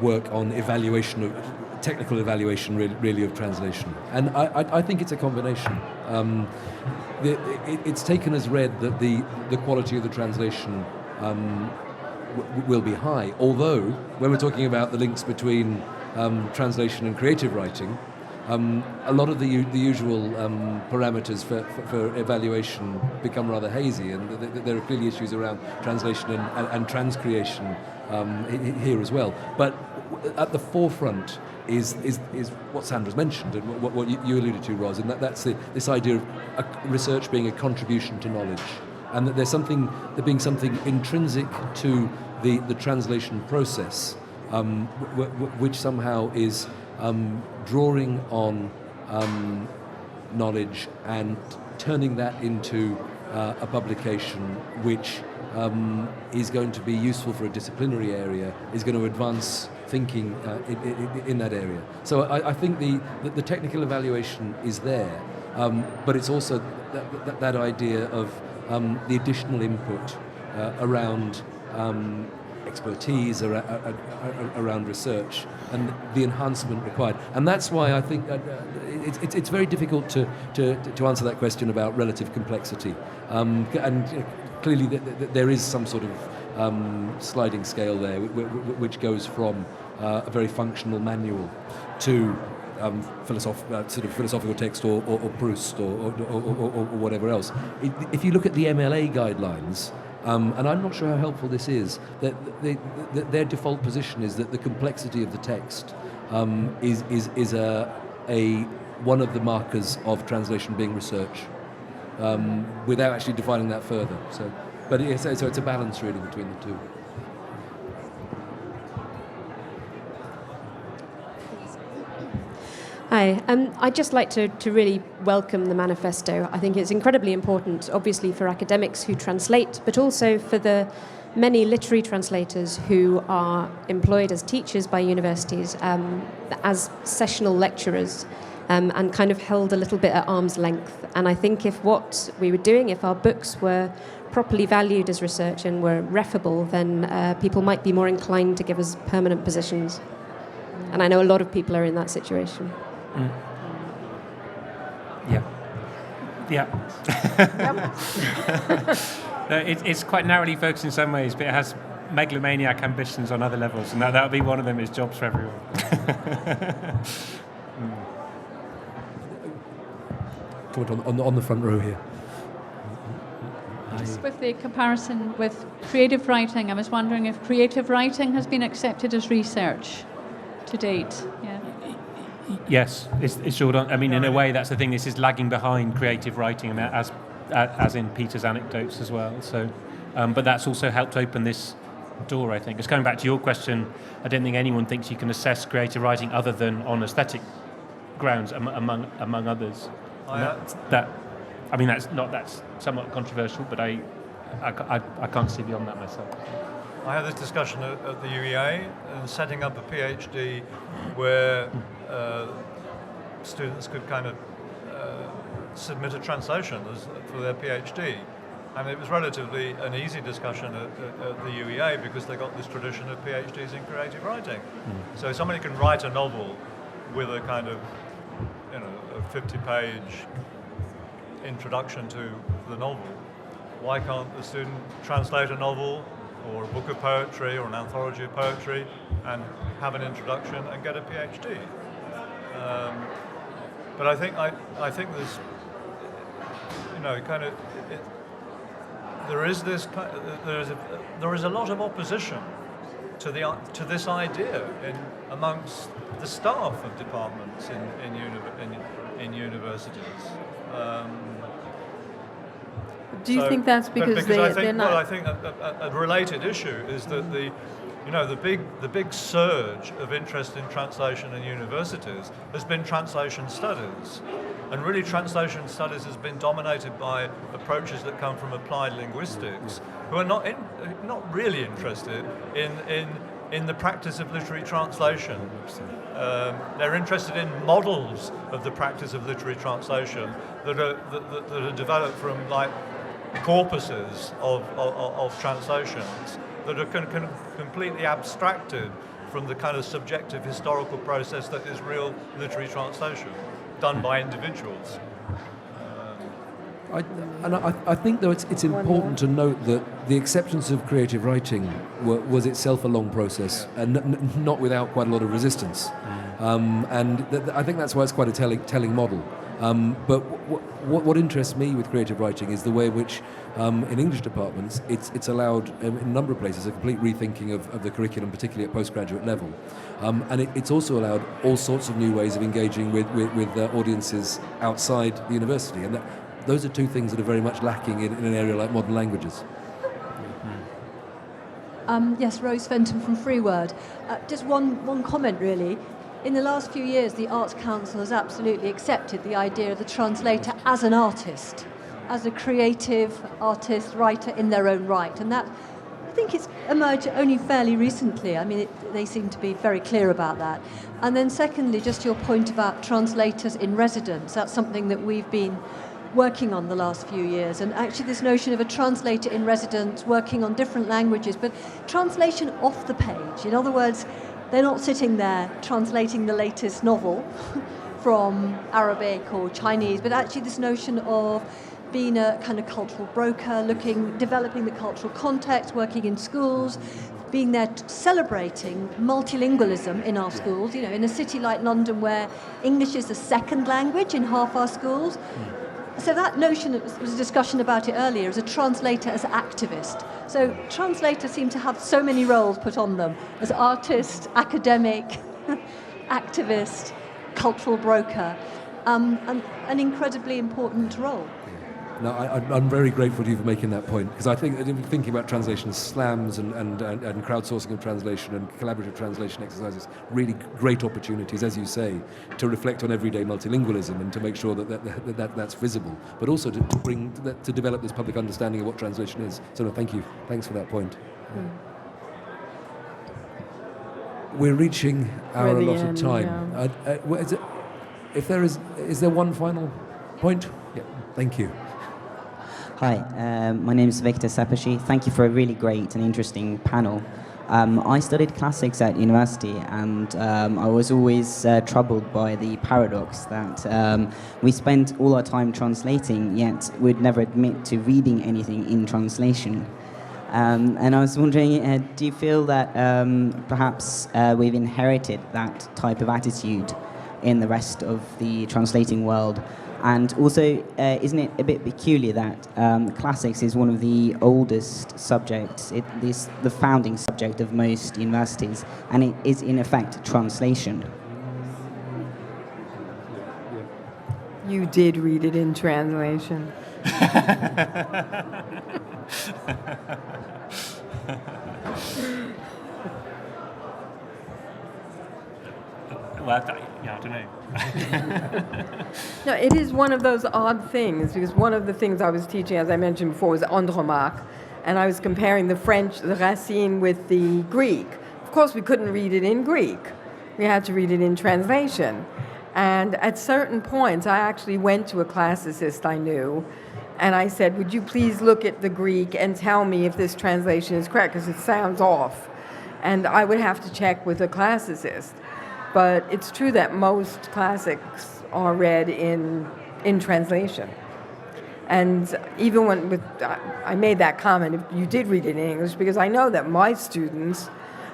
S1: work on evaluation of technical evaluation really of translation? And I think it's a combination. It's taken as read that the quality of the translation will be high, although when we're talking about the links between translation and creative writing, a lot of the usual parameters for evaluation become rather hazy, and there are clearly issues around translation and transcreation here as well. But at the forefront is what Sandra's mentioned, and what you alluded to, Ros, and that's this idea of research being a contribution to knowledge, and that there being something intrinsic to the translation process, which somehow is drawing on knowledge and turning that into a publication which is going to be useful for a disciplinary area, is going to advance thinking in that area. So I think the technical evaluation is there, but it's also that idea of the additional input around expertise, around research, and the enhancement required. And that's why I think it's very difficult to answer that question about relative complexity. And clearly there is some sort of sliding scale there, which goes from a very functional manual to philosophical text or Proust or whatever else. If you look at the MLA guidelines, and I'm not sure how helpful this is, that their default position is that the complexity of the text is one of the markers of translation being research, without actually defining that further. So it's a balance really between the two.
S7: Hi, I'd just like to really welcome the Manifesto. I think it's incredibly important, obviously, for academics who translate, but also for the many literary translators who are employed as teachers by universities, as sessional lecturers, and kind of held a little bit at arm's length. And I think if what we were doing, if our books were properly valued as research and were refable, then people might be more inclined to give us permanent positions. And I know a lot of people are in that situation.
S4: Mm. Yeah. No, it's quite narrowly focused in some ways, but it has megalomaniac ambitions on other levels, and that'll be one of them, is jobs for everyone.
S1: Comment on the front row here.
S8: Just with the comparison with creative writing, I was wondering if creative writing has been accepted as research to date. Yeah.
S4: Yes, it's short on. I mean, in a way, that's the thing. This is lagging behind creative writing, and as in Peter's anecdotes as well. So, but that's also helped open this door, I think. It's coming back to your question. I don't think anyone thinks you can assess creative writing other than on aesthetic grounds, among others. That's somewhat controversial, but I can't see beyond that myself.
S2: I had this discussion at the UEA and setting up a PhD where students could kind of submit a translation for their PhD. And it was relatively an easy discussion at the UEA because they got this tradition of PhDs in creative writing. Mm. So somebody can write a novel with a kind of, a 50-page introduction to the novel. Why can't the student translate a novel or a book of poetry or an anthology of poetry and have an introduction and get a PhD. But I think there's, there is a lot of opposition to this idea amongst the staff of departments in universities.
S3: Do you think that's because they're not?
S2: Well, I think a related issue is that the big surge of interest in translation in universities has been translation studies. And really translation studies has been dominated by approaches that come from applied linguistics, who are not really interested in the practice of literary translation. They're interested in models of the practice of literary translation that are developed from like corpuses of translations that are completely abstracted from the kind of subjective historical process that is real literary translation, done by individuals.
S1: I think, though, it's important to note that the acceptance of creative writing was itself a long process, and not without quite a lot of resistance. I think that's why it's quite a telling model. But what interests me with creative writing is the way in which, in English departments, it's allowed, in a number of places, a complete rethinking of the curriculum, particularly at postgraduate level. And it's also allowed all sorts of new ways of engaging with audiences outside the university. And those are two things that are very much lacking in an area like modern languages.
S9: Yes, Rose Fenton from Free Word. Just one comment, really. In the last few years, the Arts Council has absolutely accepted the idea of the translator as an artist, as a creative artist, writer in their own right. And that, I think it's emerged only fairly recently. I mean, they seem to be very clear about that. And then secondly, just your point about translators in residence. That's something that we've been working on the last few years, and actually this notion of a translator in residence working on different languages, but translation off the page. In other words, they're not sitting there translating the latest novel from Arabic or Chinese, but actually this notion of being a kind of cultural broker, developing the cultural context, working in schools, being there celebrating multilingualism in our schools, in a city like London where English is the second language in half our schools. So that notion, there was a discussion about it earlier, as a translator, as activist. So translators seem to have so many roles put on them, as artist, academic, activist, cultural broker, an incredibly important role.
S1: No, I'm very grateful to you for making that point, because I think thinking about translation slams and crowdsourcing of translation and collaborative translation exercises, really great opportunities, as you say, to reflect on everyday multilingualism and to make sure that's visible, but also to develop this public understanding of what translation is. So no, thank you. Thanks for that point. We're reaching our allotted time. Yeah. Is there one final point? Yeah, thank you.
S10: Hi, my name is Victor Sapashi. Thank you for a really great and interesting panel. I studied classics at university, and I was always troubled by the paradox that we spent all our time translating, yet we'd never admit to reading anything in translation. And I was wondering, do you feel that perhaps we've inherited that type of attitude in the rest of the translating world? And also, isn't it a bit peculiar that classics is one of the oldest subjects, it is the founding subject of most universities, and it is in effect translation?
S3: You did read it in translation.
S2: Well, I don't know.
S3: No, it is one of those odd things, because one of the things I was teaching, as I mentioned before, was Andromaque, and I was comparing the French, the Racine, with the Greek. Of course, we couldn't read it in Greek. We had to read it in translation. And at certain points, I actually went to a classicist I knew, and I said, would you please look at the Greek and tell me if this translation is correct, because it sounds off. And I would have to check with a classicist. But it's true that most classics are read in translation. And even when I made that comment, if you did read it in English, because I know that my students,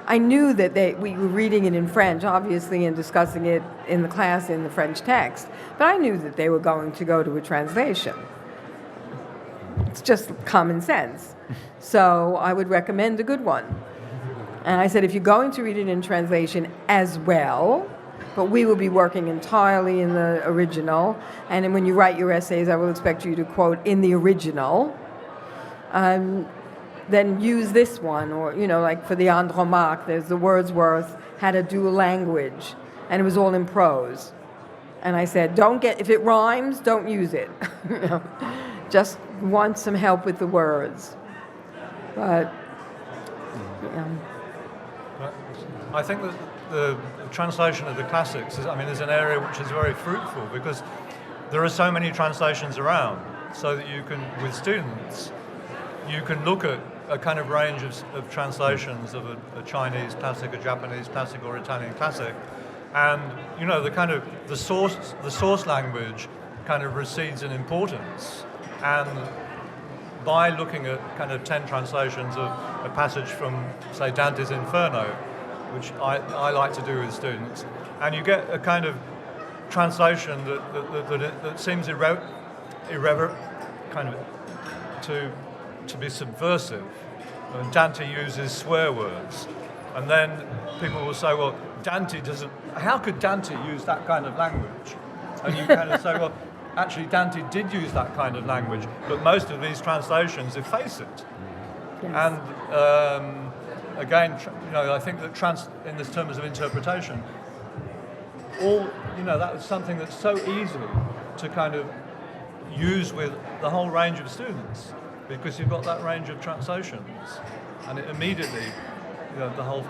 S3: I knew that we were reading it in French, obviously, and discussing it in the class in the French text, but I knew that they were going to go to a translation. It's just common sense. So I would recommend a good one. And I said, if you're going to read it in translation as well, but we will be working entirely in the original, and then when you write your essays, I will expect you to quote in the original, then use this one, or, like for the Andromaque, there's the Wordsworth had a dual language, and it was all in prose. And I said, if it rhymes, don't use it. Just want some help with the words. But,
S2: I think that the translation of the classics is an area which is very fruitful, because there are so many translations around, so that you can, with students, you can look at a kind of range of translations of a Chinese classic, a Japanese classic, or Italian classic, and the source language kind of recedes in importance. And by looking at kind of 10 translations of a passage from, say, Dante's Inferno, which I like to do with students, and you get a kind of translation that seems irreverent, kind of to be subversive. And Dante uses swear words, and then people will say, well, how could Dante use that kind of language? And you kind of say, well, actually Dante did use that kind of language, but most of these translations efface it. Yes. And again, I think that in this terms of interpretation, that is something that's so easy to kind of use with the whole range of students, because you've got that range of translations, and it immediately, the whole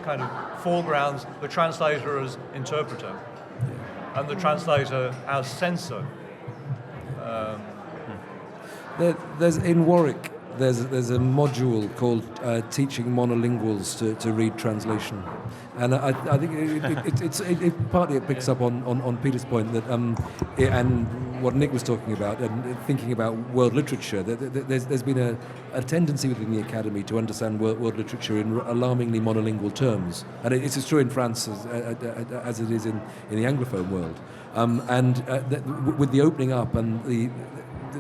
S2: kind of foregrounds the translator as interpreter, and the translator as censor.
S1: There's in Warwick. There's a module called Teaching Monolinguals to Read Translation, and I think it partly picks up on Peter's point that and what Nick was talking about, and thinking about world literature. There's been a tendency within the academy to understand world literature in alarmingly monolingual terms, and it's as true in France as it is in the Anglophone world, with the opening up and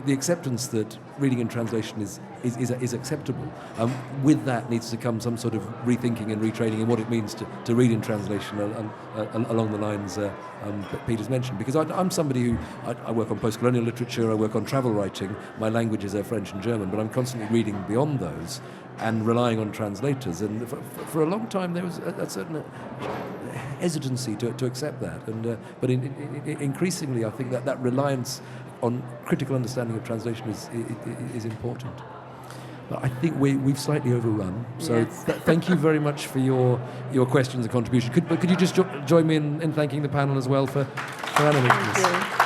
S1: the acceptance that reading and translation is acceptable. With that needs to come some sort of rethinking and retraining in what it means to read in translation along the lines that Peter's mentioned. Because I'm somebody who, I work on post-colonial literature, I work on travel writing, my languages are French and German, but I'm constantly reading beyond those and relying on translators. And for a long time there was a certain hesitancy to accept that. But increasingly I think that reliance on critical understanding of translation is important. But I think we've slightly overrun. So yes. Thank you very much for your questions and contribution. Could you just join me in thanking the panel as well for animating this?